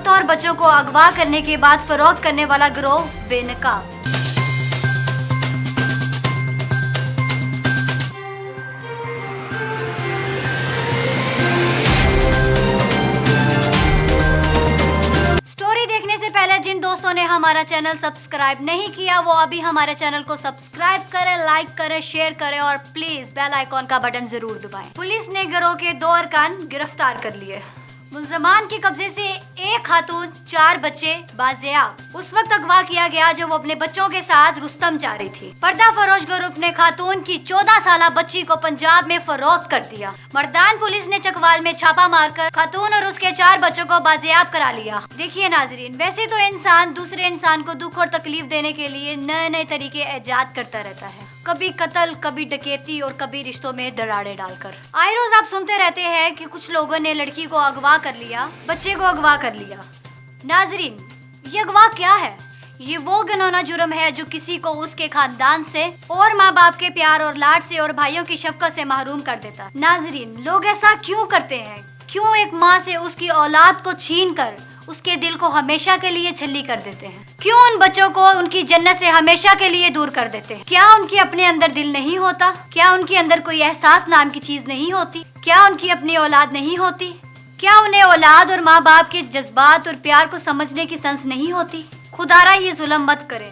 औरतों और बच्चों को अगवा करने के बाद फरोख्त करने वाला गिरोह बेनकाब। स्टोरी देखने से पहले जिन दोस्तों ने हमारा चैनल सब्सक्राइब नहीं किया वो अभी हमारे चैनल को सब्सक्राइब करें, लाइक करें, शेयर करें और प्लीज बेल आइकॉन का बटन जरूर दबाएं। पुलिस ने गिरोह के 2 अरकान गिरफ्तार कर लिए। मुलजमान के कब्जे से एक खातून, 4 बच्चे बाजियाब। उस वक्त अगवा किया गया जब वो अपने बच्चों के साथ रुस्तम जा रही थी। पर्दा फरोश ग्रुप ने खातून की 14 साला बच्ची को पंजाब में फरोख्त कर दिया। मर्दान पुलिस ने चकवाल में छापा मारकर खातून और उसके 4 बच्चों को बाजियाब करा लिया। देखिए नाजरीन, वैसे तो इंसान दूसरे इंसान को दुख और तकलीफ देने के लिए नए नए तरीके ऐजाद करता रहता है, कभी कत्ल, कभी डकैती और कभी रिश्तों में दरारें डालकर। आए रोज आप सुनते रहते हैं कि कुछ लोगों ने लड़की को अगवा कर लिया, बच्चे को अगवा कर लिया। नाजरीन, ये अगवा क्या है? ये वो घिनौना जुर्म है जो किसी को उसके खानदान से और माँ बाप के प्यार और लाड से और भाइयों की शफकत से महरूम कर देता है। नाजरीन, लोग ऐसा क्यों करते हैं? क्यों एक माँ से उसकी औलाद को छीन कर उसके दिल को हमेशा के लिए छल्ली कर देते हैं? क्यों उन बच्चों को उनकी जन्नत से हमेशा के लिए दूर कर देते हैं? क्या उनके अपने अंदर दिल नहीं होता? क्या उनके अंदर कोई एहसास नाम की चीज नहीं होती? क्या उनकी अपनी औलाद नहीं होती? क्या उन्हें औलाद और माँ बाप के जज्बात और प्यार को समझने की सेंस नहीं होती? खुदारा ये जुल्म मत करें।